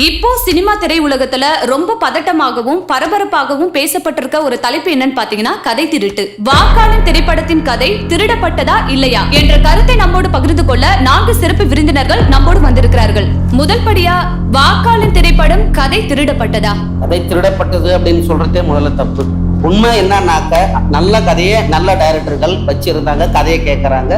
இப்போ சினிமா திரையுலகத்துல ரொம்ப பதட்டமாகவும் பரபரப்பாகவும் பேசப்பட்டிருக்க ஒரு தலைப்பு என்னன்னு பாத்தீங்கன்னா கதை திருட்டு. வாக்காளன் திரைப்படத்தின் கதை திருடப்பட்டதா இல்லையா என்ற கருத்தை நம்மோடு பகிர்ந்து கொள்ள 4 சிறப்பு விருந்தினர்கள் நம்மோடு வந்திருக்கிறார்கள். முதல் படியா, வாக்காளன் திரைப்படம் கதை திருடப்பட்டதா? கதை திருடப்பட்டது அப்படின்னு சொல்றதே முதல்ல தப்பு. உண்மை என்னன்னாக்க நல்ல கதையை நல்ல டைரக்டர்கள் வச்சிருந்தாங்க, கதையை கேட்கறாங்க.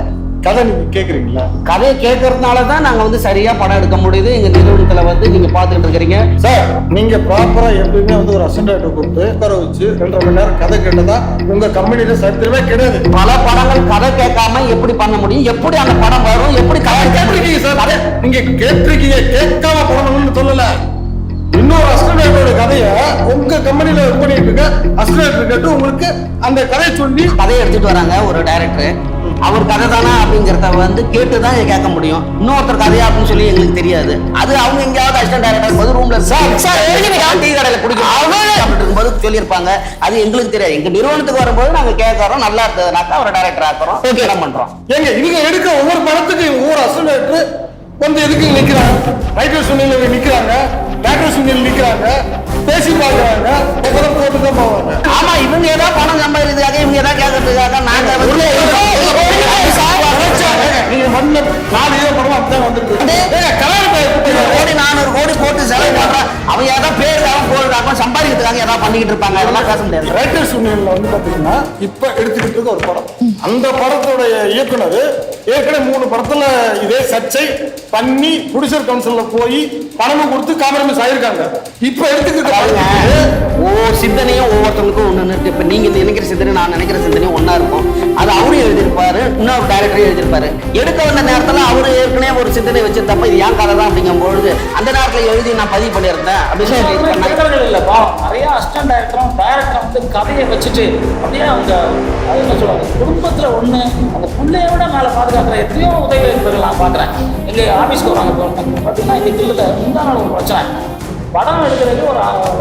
கதை நீங்க கேக்குறீங்களா? கதையை கேட்கறதுனாலதான் நாங்க சரியா படம் எடுக்க முடியுது. எங்க நிறுவனத்துல நீங்க பாத்துக்கிட்டு இருக்கிறீங்க சார். நீங்க ப்ராப்பரா எப்பயுமே ஒரு அசண்டாயிட்ட கூப்பிட்டு உட்கார வச்சு 2.5 மணி நேரம் கதை கேட்டதா உங்க கம்பெனில சரித்திரமே கிடையாது. பல படங்கள் கதை கேட்காம எப்படி பண்ண முடியும்? எப்படி அந்த படம் வரும்? எப்படி கதை கேட்டிருக்கீங்க சார்? நீங்க கேட்டிருக்கீங்க, கேட்காம படம் பண்ணணும்னு சொல்லல. இன்னொரு அஸ்டண்டோட கதைய உங்க கம்பெனில ஒர்க் பண்ணிட்டு இருக்க அஸ்டண்டர் கேட்டு உங்களுக்கு அந்த கதையை சொல்லி கதையை எடுத்துட்டு வராங்க ஒரு டைரக்டர். அவர் கதை தானா அப்படிங்கறத கேட்டுதான் கேட்க முடியும். இன்னொருத்தர் கதையா அப்படின்னு சொல்லி எங்களுக்கு தெரியாது. அது அவங்க எங்கேயாவது அசிஸ்டன்ட் டைரக்டர் போது ரூம்ல டீ கடையில குடிக்கும்போது சொல்லியிருப்பாங்க. அது எங்களுக்கு தெரியாது. எங்க நிறுவனத்துக்கு வரும்போது நாங்க கேட்கறோம், நல்லா இருந்ததுனாக்கா அவரை டைரக்டர் ஆக்குறோம், இடம் பண்றோம். ஏங்க இவங்க எடுக்க ஒவ்வொரு படத்துக்கு ஒவ்வொரு அசிஸ்டன்ட் எதுக்கு நிக்கிறாங்க? ரைட்டர் சுனில் நிக்கிறாங்க, டைரக்டர் சுனில் நிக்கிறாங்க, பேசி பாக்குறாங்க, போட்டு தான் போவாங்க. ஆமா, இவங்க ஏதாவது பணம் சம்பாதிக்கிறதுக்காக, இவங்க ஏதாவது கேட்கறதுக்காக நாங்க நீங்க மண்ண 4 படம் அப்படிதான் வந்துருக்கு. 400 கோடி போட்டு செலவு பண்றாங்க. அவங்க ஏதாவது பேருக்காக போடுறாங்க, சம்பாதிக்கிறதுக்காக ஏதாவது பண்ணிக்கிட்டு இருப்பாங்க. அதெல்லாம் பேச முடியாது. ரைட்டர் சுனில் பாத்தீங்கன்னா இப்ப எடுத்துக்கிட்டு இருக்க ஒரு படம். அந்த படத்துடைய இயக்குனர் ஏற்கனவே 3 படத்துல இதே சர்ச்சை பண்ணி ப்ரொடியூசர் கவுன்சில்ல போய் பணமும் கொடுத்து காம்ப்ரமைஸ் ஆயிருக்காங்க. இப்ப எடுத்துக்கிட்டு ஒவ்வொரு சிந்தனையும் ஒவ்வொருத்தருக்கும் ஒண்ணு இருக்கு. இப்ப நீங்க நினைக்கிற சிந்தனை நான் நினைக்கிற சிந்தனையும் ஒன்னா இருக்கும். அது அவரும் எழுதியிருப்பாரு, இன்னொரு டைரக்டரும் எழுதியிருப்பாரு. எடுக்க வந்த நேரத்துல அவரு ஏற்கனவே ஒரு சிந்தனை வச்சிருந்தப்ப இது ஏன் கதை தான் அப்படிங்கும் பொழுது அந்த நேரத்துல எழுதி நான் பதிவு பண்ணியிருந்தேன் அப்படின்னு இல்லப்பா. நிறைய அசிஸ்டன்ட் டைரக்டர் கதையை வச்சுட்டு அப்படியே அவங்க என்ன சொல்லுவாங்க, குடும்பத்துல ஒண்ணு அந்த பிள்ளையோட மேல பாதுகாக்கிற எத்தனையோ உதவிகள் நான் பாக்குறேன். எங்க ஆபீஸ்க்கு வராங்க பார்த்தீங்கன்னா எங்க கிட்ட முந்தான ஒரு பிரச்சனை. படம் எடுக்கிறதுக்கு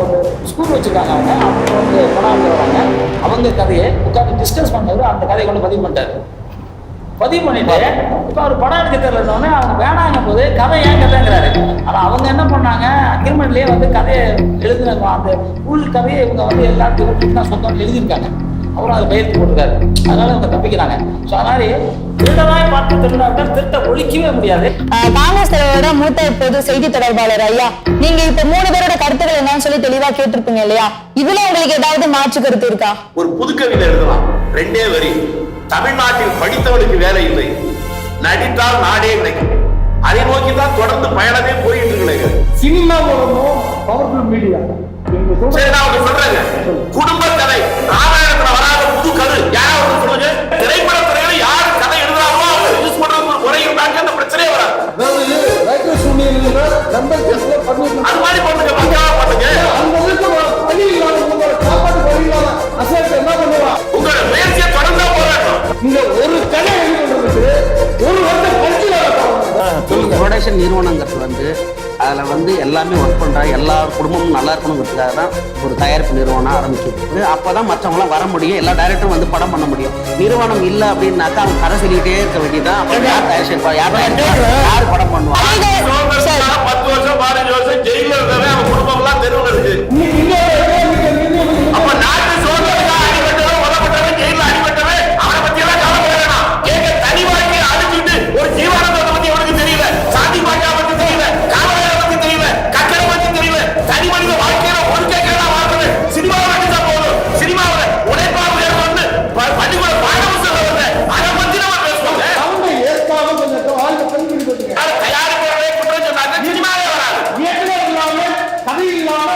ஒரு ஸ்கூல் வச்சுருக்காங்க. அவங்க படம் வராங்க. அவங்க கதையை உட்காந்து டிஸ்கஸ் பண்ணவர் அந்த கதையை கொண்டு பதிவு பண்ணிட்டாரு. பதிவு பண்ணிட்டு இப்போ அவர் படம் எடுக்க தெரியலன்னொடனே அவங்க வேணாங்க போது கதை ஏன் கதைங்கிறாரு. ஆனால் அவங்க என்ன பண்ணாங்க, அக்ரிமெண்ட்லேயே கதையை எழுதின அந்த ஃபுல் கதையை இவங்க எல்லாத்துக்கும் தான் சொந்தம் எழுதியிருக்காங்க. அவரும் அதை கையெழுத்து போட்டிருக்காரு. அதனால அவங்க தப்பிக்கிறாங்க. ஸோ அதனால திருடனாய் பார்த்து திருடாவிட்டால் திருட்ட ஒழிக்கவே முடியாது. காங்கிரஸ் தலைவரோட மூத்த இப்போது செய்தி தொடர்பாளர் ஐயா, நீங்க இப்ப 3 பேரோட கருத்துக்கள் என்னன்னு சொல்லி தெளிவா கேட்டிருப்பீங்க இல்லையா? இதுல உங்களுக்கு ஏதாவது மாற்று கருத்து இருக்கா? ஒரு புது கவிதை எழுதலாம், 2 வரி. தமிழ்நாட்டில் படித்தவனுக்கு வேலை இல்லை, நடித்தால் நாடே கிடைக்கும். அதை நோக்கிதான் தொடர்ந்து பயணமே போயிட்டு இருக்கு. சினிமா மூலமும் பவர்ஃபுல் மீடியா குடும்ப கதை ராமாயணத்துல வராத புது கதை யாராவது சொல்லுங்க. திரைப்பட துறையில யாரு கதை எழுதுறாங்களோ அவங்க யூஸ் பண்றது ஒரு முறை இருந்தாங்க, அந்த பிரச்சனையே வராது. அது மாதிரி பண்ணுங்க, பக்காவா பண்ணுங்க. உங்களோட முயற்சியை தொடர்ந்தா போராட்டம். இந்த ஒரு கதை ஒரு ப்ரொடக்ஷன் நிறுவனங்கிறது அதுல எல்லாமே ஒர்க் பண்றாங்க. எல்லா குடும்பமும் நல்லா இருக்கணுங்கிறதுக்காக தான் ஒரு தயாரிப்பு நிறுவனம் ஆரம்பிச்சிருக்கு. அப்பதான் மற்றவங்களாம் வர முடியும், எல்லா டைரக்டரும் படம் பண்ண முடியும். நிறுவனம் இல்லை அப்படின்னாக்கா அவங்க கதை சொல்லிக்கிட்டே இருக்க வேண்டியதான். யார் தயாரிச்சிருப்பா, யார் படம் பண்ணுவாங்க? 10 வருஷம் 15 வருஷம் ஜெயில இருந்தவன் அவன் குடும்பம் எல்லாம் தெருவில் இருக்கு. அப்ப நாட்டு சோதனைக்காக அடிபட்டவன், உதப்பட்டவன், ஜெயில அடிபட்டவன், அவனை பத்தி எல்லாம் கவலைப்பட வேணாம். ஏங்க தனி வாழ்க்கையை அழிச்சுட்டு ஒரு ஜீவானந்தத்தை பத்தி அவனுக்கு தெரியல, சாந்தி பாட்டா பத்தி தெரியல, காவலரை பத்தி தெரியல, கட்டளை பத்தி தெரியல. தனி மனித வாழ்க்கையில ஒரு கேட்கறா வாழ்றது சினிமாவை நடிச்சா போதும். சினிமாவில் உழைப்பாக வந்து பள்ளிக்கூட பாடவசம் வருது, அதை பத்தி நம்ம பேசுவோம். தயாரிப்பாளரை குற்றம் சொன்னாங்க, சினிமாவே வராது. கதை இல்லாம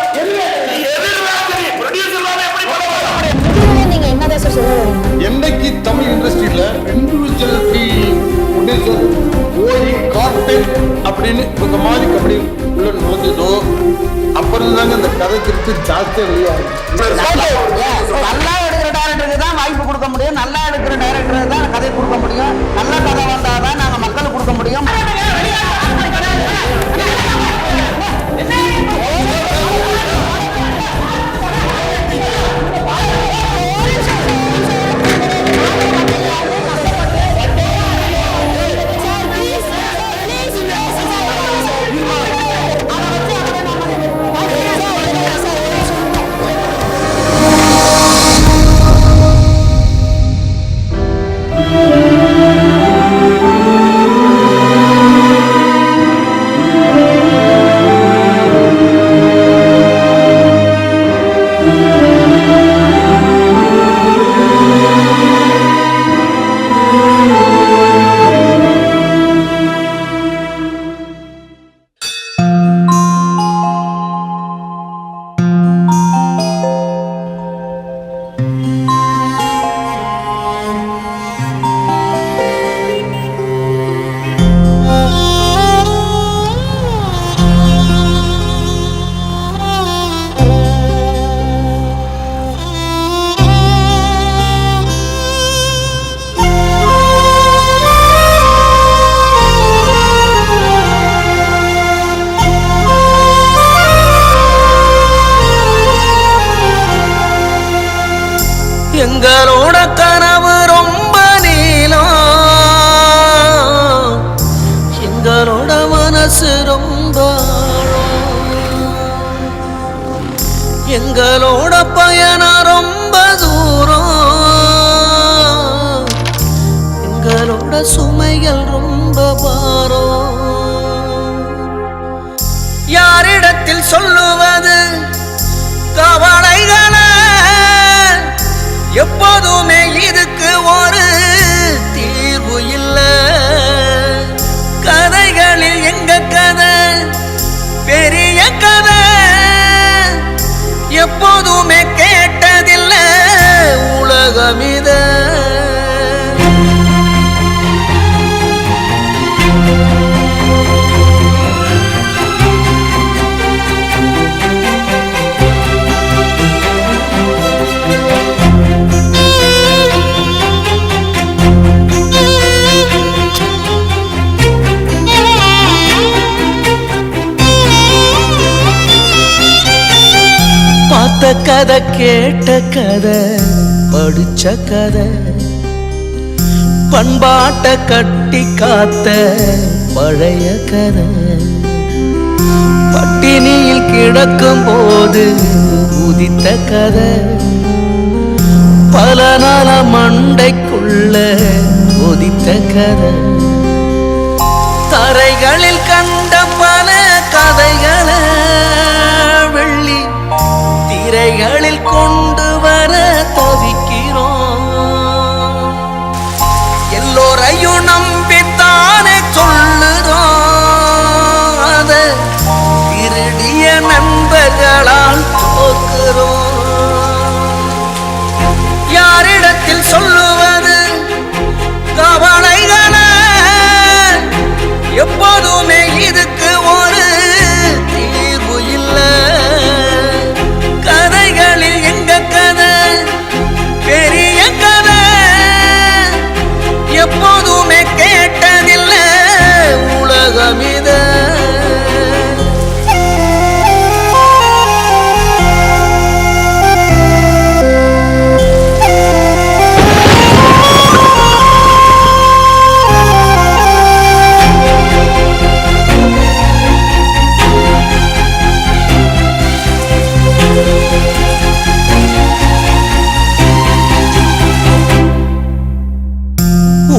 என்னைக்கு தமிழ் இண்டஸ்ட்ரியில இண்டிவிஜுவலிட்டி ஓய் கார்பரேட் அப்படின்னு இந்த மாதிரி கம்பெனி உள்ள நுழைஞ்சதோ அப்புறம் தாங்க இந்த கதை திருப்பி ஜாஸ்தியா வெளியாகும். நல்லா எடுக்கிற டைரக்டருக்கு தான் வாய்ப்பு கொடுக்க முடியும், நல்லா எடுக்கிற டைரக்டருக்கு தான் கதை கொடுக்க முடியும். நல்ல கதை வந்தாதான் நாங்க மக்களுக்கு கொடுக்க முடியும். எங்களோட கனவு ரொம்ப நீளம், எங்களோட மனசு ரொம்ப ஆழம். எங்களோட பயணம் ரொம்ப தூரம், எங்களோட சுமைகள் ரொம்ப பாரம். யாரிடத்தில் சொல்லுவது கவலைகளை, எப்போதுமே இதுக்கு ஒரு தீர்வு இல்லை. கதைகளில் எங்க கதை பெரிய கதை, எப்போதுமே கேட்டதில்லை உலகம் இத. பார்த்த கதை, கேட்ட கதை, படிச்ச கதை, பண்பாட்ட கட்டி காத்த பழைய கதை. பட்டினியில் கிடக்கும் போது உதித்த கதை, பல நாள மண்டைக்குள்ள உதித்த கதை. தரைகளில் கண்ட பல கதைகளை வெள்ளி திரைகளில் கொண்டு வர தவிக்கிறோம். எல்லோரையும் நம்பித்தானே சொல்லுறோம், அத திருடிய நண்பர்களால் தோக்குறோம். யாரிடத்தில் சொல்லுவது கவலைகளை, எப்போதுமே இதுக்கு ஒரு தீர்வு இல்லை. கதைகளில் எங்க கதை பெரிய கதை, எப்போதுமே கேட்டதில்லை உலகம் இத.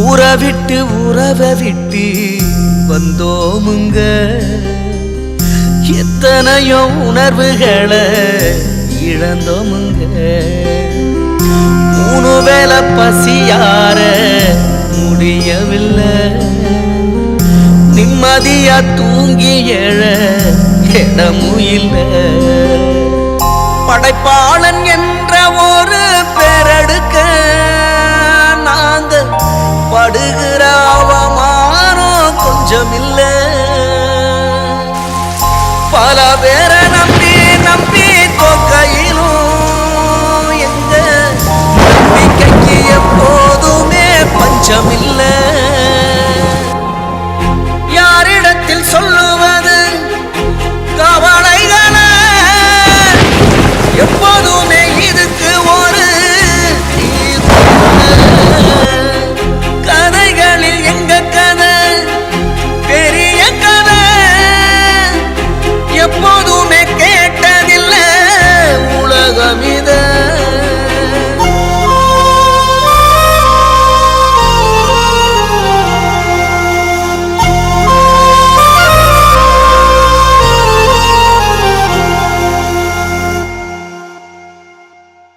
ஊரை விட்டு உறவை விட்டு வந்தோமுங்க, எத்தனையோ உணர்வுகளை இழந்தோமுங்க. 3 வேளை பசியார முடியவில்லை, நிம்மதியா தூங்கி எழ இடமும் இல்லை. படைப்பாளன் என்ற ஒரு பெறெடுக்க நாங்க படுகிற அவமானம் கொஞ்சம் இல்ல. பல பேரை நம்பி நம்பி தோக்கையிலும் எங்க நம்பிக்கைக்கு எப்போதுமே பஞ்சம் இல்லை.